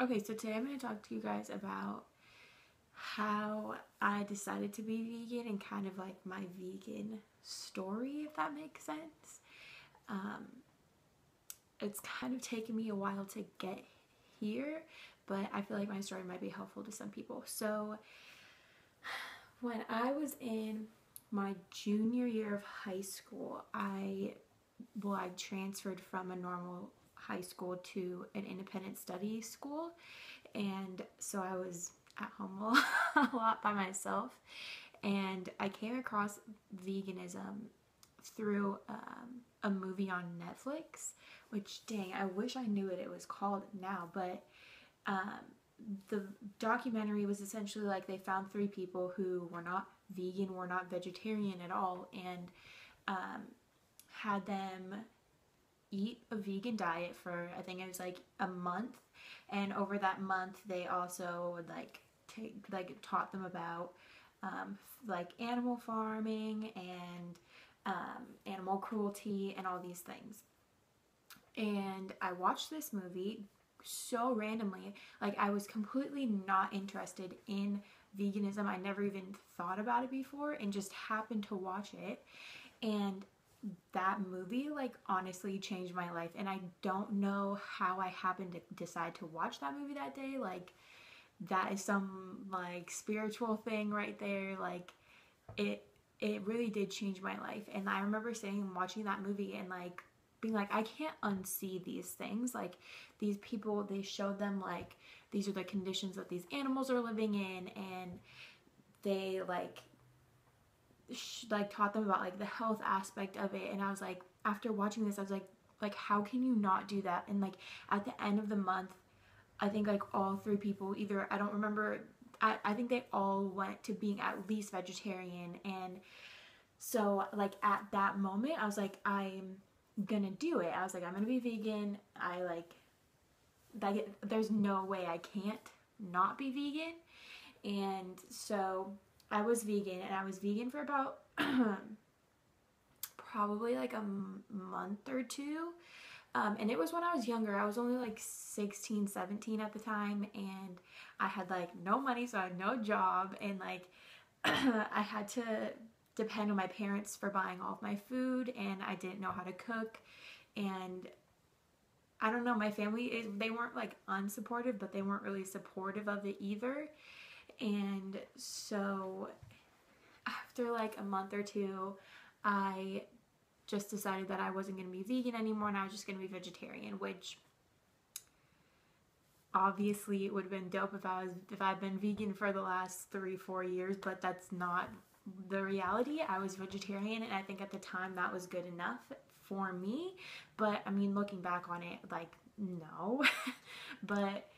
Okay, so today I'm going to talk to you guys about how I decided to be vegan and kind of like my vegan story, if that makes sense. Um, it's kind of taken me a while to get here, but I feel like my story might be helpful to some people. So, when I was in my junior year of high school, I transferred from a normal high school to an independent study school, and so I was at home a lot by myself, and I came across veganism through a movie on Netflix, which dang, I wish I knew what it was called now, but um, the documentary was essentially like they found three people who were not vegan, were not vegetarian at all, and um, had them eat a vegan diet for, I think it was like a month, and over that month they also would taught them about like animal farming and animal cruelty and all these things. And I watched this movie so randomly. Like, I was completely not interested in veganism. I never even thought about it before and just happened to watch it. And that movie, like, honestly changed my life. And I don't know how I happened to decide to watch that movie that day. Like, that is some, like, spiritual thing right there. Like, it it really did change my life. And I remember sitting and watching that movie and like being like, I can't unsee these things. Like, these people, they showed them like these are the conditions that these animals are living in, and they taught them about like the health aspect of it. And I was like, after watching this, I was like how can you not do that? And like at the end of the month, I think like all three people, either, I don't remember, I think they all went to being at least vegetarian. And so like at that moment I was like, I'm gonna do it. I was like, I'm gonna be vegan. There's no way I can't not be vegan. And so I was vegan, and I was vegan for about probably like a month or two. And it was when I was younger. I was only like 16, 17 at the time, and I had like no money, so I had no job, and like I had to depend on my parents for buying all of my food, and I didn't know how to cook. And I don't know, my family, they weren't like unsupportive, but they weren't really supportive of it either. And so after like a month or two, I just decided that I wasn't going to be vegan anymore, and I was just going to be vegetarian, which obviously it would have been dope if I'd been vegan for the last 3-4 years, but that's not the reality. I was vegetarian, and I think at the time that was good enough for me. But I mean, looking back on it, like, no. But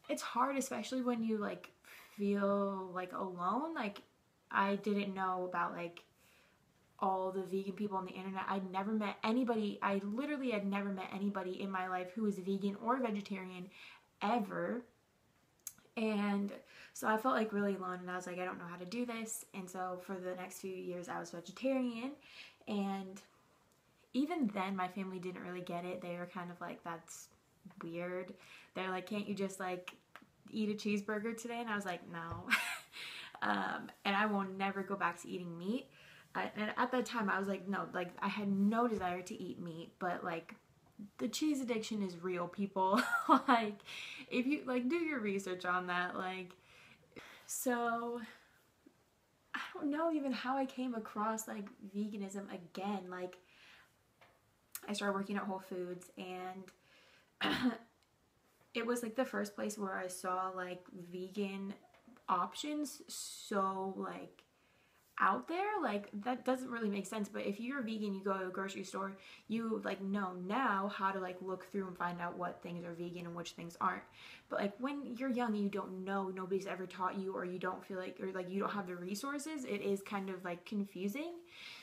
it's hard, especially when you like feel like alone. Like, I didn't know about like all the vegan people on the internet. I'd never met anybody. I literally had never met anybody in my life who was vegan or vegetarian ever. And so I felt like really alone, and I was like, I don't know how to do this. And so for the next few years I was vegetarian, and even then my family didn't really get it. They were kind of like, that's weird. They're like, can't you just like eat a cheeseburger today? And I was like, no. And I will never go back to eating meat. And at that time I was like, no, like I had no desire to eat meat. But like, the cheese addiction is real, people. Like, if you like do your research on that. Like, so I don't know even how I came across like veganism again. Like, I started working at Whole Foods, and it was like the first place where I saw like vegan options so like out there. Like, that doesn't really make sense, but if you're a vegan, you go to a grocery store, you like know now how to like look through and find out what things are vegan and which things aren't. But like when you're young, you don't know, nobody's ever taught you, or you don't feel like, or like you don't have the resources, it is kind of like confusing.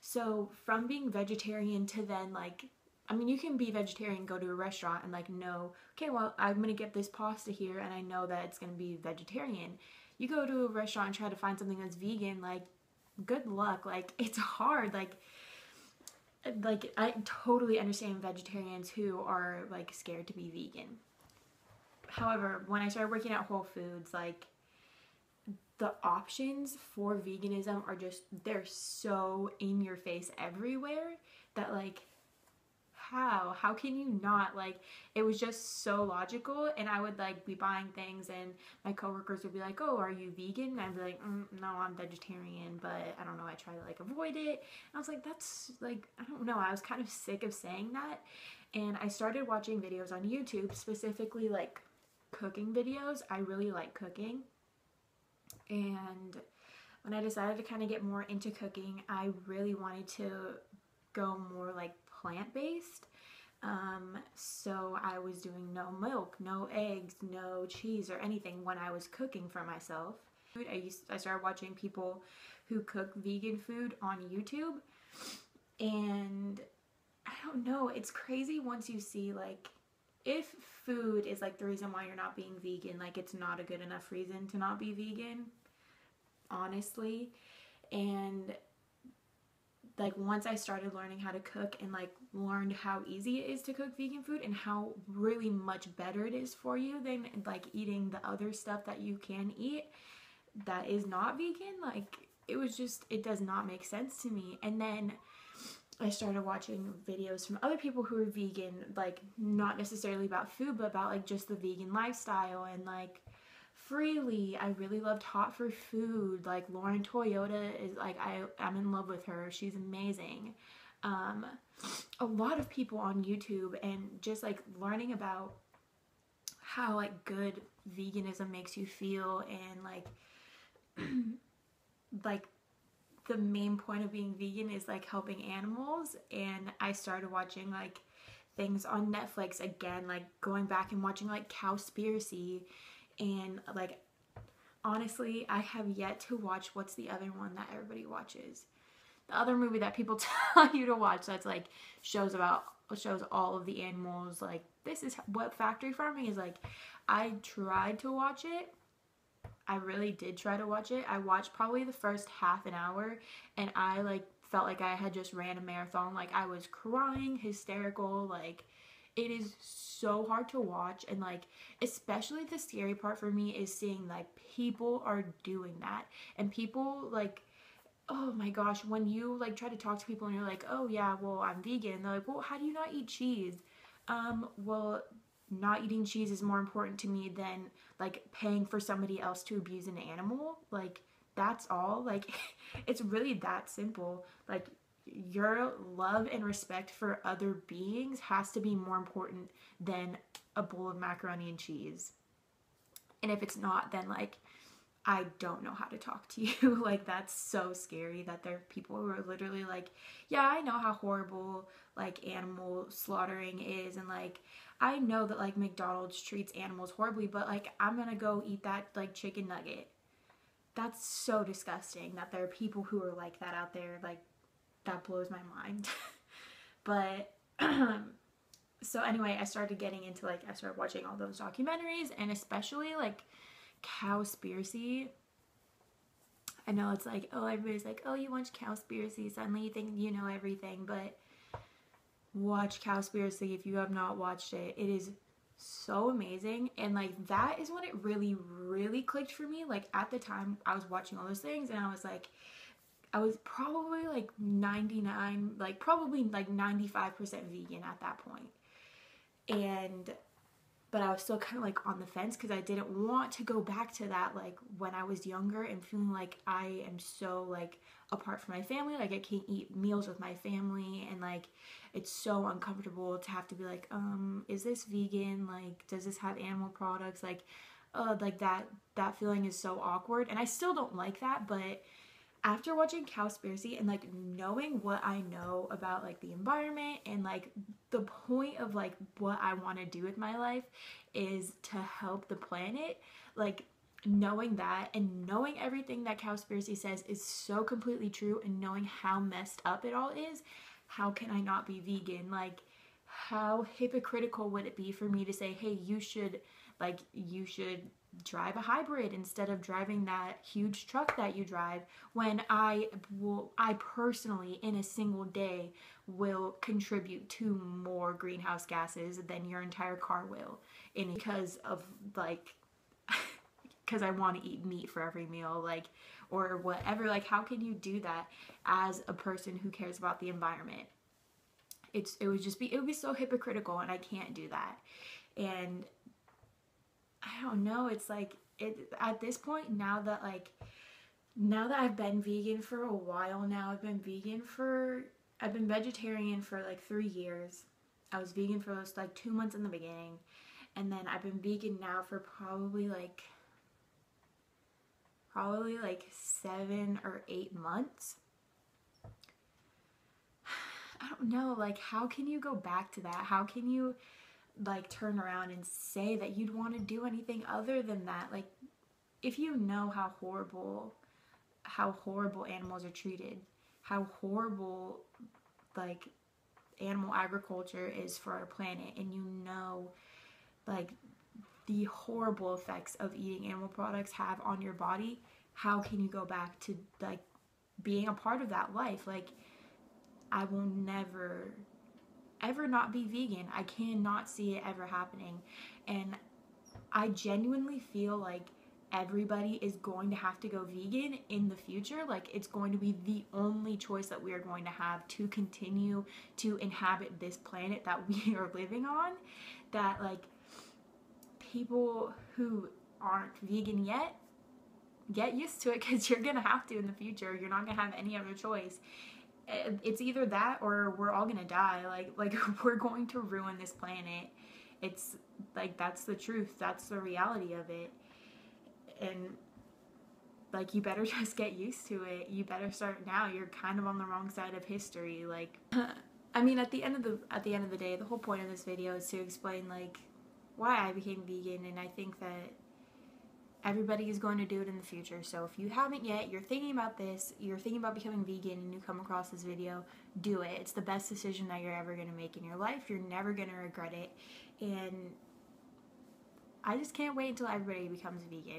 So from being vegetarian to then like, I mean, you can be vegetarian, go to a restaurant and like know, okay, well, I'm gonna get this pasta here and I know that it's gonna be vegetarian. You go to a restaurant and try to find something that's vegan, like, good luck. Like, it's hard. Like I totally understand vegetarians who are like scared to be vegan. however, when I started working at Whole Foods, like, the options for veganism are just, they're so in your face everywhere that, like, how can you not, like, it was just so logical. And I would, like, be buying things and my coworkers would be like, oh, are you vegan? And I'd be like, no, I'm vegetarian, but I don't know, I try to, like, avoid it. And I was like, that's, like, I don't know, I was kind of sick of saying that. And I started watching videos on YouTube, specifically, like, cooking videos. I really like cooking. And when I decided to kind of get more into cooking, I really wanted to go more, like, plant-based. So I was doing no milk, no eggs, no cheese or anything when I was cooking for myself. I started watching people who cook vegan food on YouTube, and I don't know, it's crazy once you see, like, if food is, like, the reason why you're not being vegan, like, it's not a good enough reason to not be vegan, honestly. And, like, once I started learning how to cook and, like, learned how easy it is to cook vegan food and how really much better it is for you than, like, eating the other stuff that you can eat that is not vegan, like, it was just, it does not make sense to me. And then I started watching videos from other people who are vegan, like, not necessarily about food, but about, like, just the vegan lifestyle. And, like, Freely, I really loved Hot for Food. Like, Lauren Toyota is, like, I'm in love with her. She's amazing. A lot of people on YouTube, and just, like, learning about how, like, good veganism makes you feel, and, like, like, the main point of being vegan is, like, helping animals. And I started watching, like, things on Netflix again, like, going back and watching, like, Cowspiracy. And, like, honestly, I have yet to watch what's the other one that everybody watches. The other movie that people tell you to watch that's, like, shows all of the animals. Like, this is what factory farming is like. I tried to watch it. I really did try to watch it. I watched probably the first half an hour, and I, like, felt like I had just ran a marathon. Like, I was crying, hysterical, like, it is so hard to watch. And, like, especially the scary part for me is seeing, like, people are doing that. And people, like, oh my gosh, when you, like, try to talk to people and you're like, oh yeah, well, I'm vegan. They're like, well, how do you not eat cheese? Well, not eating cheese is more important to me than, like, paying for somebody else to abuse an animal. Like, that's all. Like, it's really that simple. Like, your love and respect for other beings has to be more important than a bowl of macaroni and cheese. And if it's not, then, like, I don't know how to talk to you. Like, that's so scary that there are people who are literally like, yeah, I know how horrible, like, animal slaughtering is, and, like, I know that, like, McDonald's treats animals horribly, but, like, I'm gonna go eat that, like, chicken nugget. That's so disgusting that there are people who are like that out there. Like, that blows my mind. But so anyway, I started getting into, like, I started watching all those documentaries, and especially, like, Cowspiracy. I know it's like, oh, everybody's like, oh, you watch Cowspiracy, suddenly you think you know everything, but watch Cowspiracy if you have not watched it. It is so amazing. And, like, that is when it really, really clicked for me. Like, at the time I was watching all those things, and I was like, I was probably, like, 99, like, probably, like, 95% vegan at that point. But I was still kind of, like, on the fence because I didn't want to go back to that, like, when I was younger and feeling like I am so, like, apart from my family. Like, I can't eat meals with my family, and, like, it's so uncomfortable to have to be like, is this vegan? Like, does this have animal products? Like that feeling is so awkward, and I still don't like that. But after watching Cowspiracy and, like, knowing what I know about, like, the environment and, like, the point of, like, what I want to do with my life is to help the planet, like, knowing that and knowing everything that Cowspiracy says is so completely true, and knowing how messed up it all is, how can I not be vegan? Like, how hypocritical would it be for me to say, hey, you should drive a hybrid instead of driving that huge truck that you drive, when I personally in a single day will contribute to more greenhouse gases than your entire car will, and because of like because I want to eat meat for every meal, like, or whatever. Like, how can you do that as a person who cares about the environment? It would be so hypocritical, and I can't do that. And I don't know, it's like, at this point, now that I've been vegan for a while now, I've been vegetarian for like 3 years. I was vegan for those like 2 months in the beginning, and then I've been vegan now for probably like 7 or 8 months. I don't know, like, how can you go back to that? How can you like turn around and say that you'd want to do anything other than that? Like, if you know how horrible animals are treated, how horrible like animal agriculture is for our planet, and you know like the horrible effects of eating animal products have on your body, how can you go back to like being a part of that life? Like, I will never ever not be vegan. I cannot see it ever happening. And I genuinely feel like everybody is going to have to go vegan in the future. Like, it's going to be the only choice that we are going to have to continue to inhabit this planet that we are living on. That like people who aren't vegan yet, get used to it, because you're gonna have to in the future. You're not gonna have any other choice. It's either that or we're all gonna die. Like we're going to ruin this planet. It's like, that's the truth. That's the reality of it. And like, you better just get used to it. You better start now. You're kind of on the wrong side of history. Like, I mean, at the end of the day, the whole point of this video is to explain like why I became vegan, and I think that everybody is going to do it in the future. So if you haven't yet, you're thinking about this, you're thinking about becoming vegan, and you come across this video, do it. It's the best decision that you're ever going to make in your life. You're never going to regret it. And I just can't wait until everybody becomes vegan.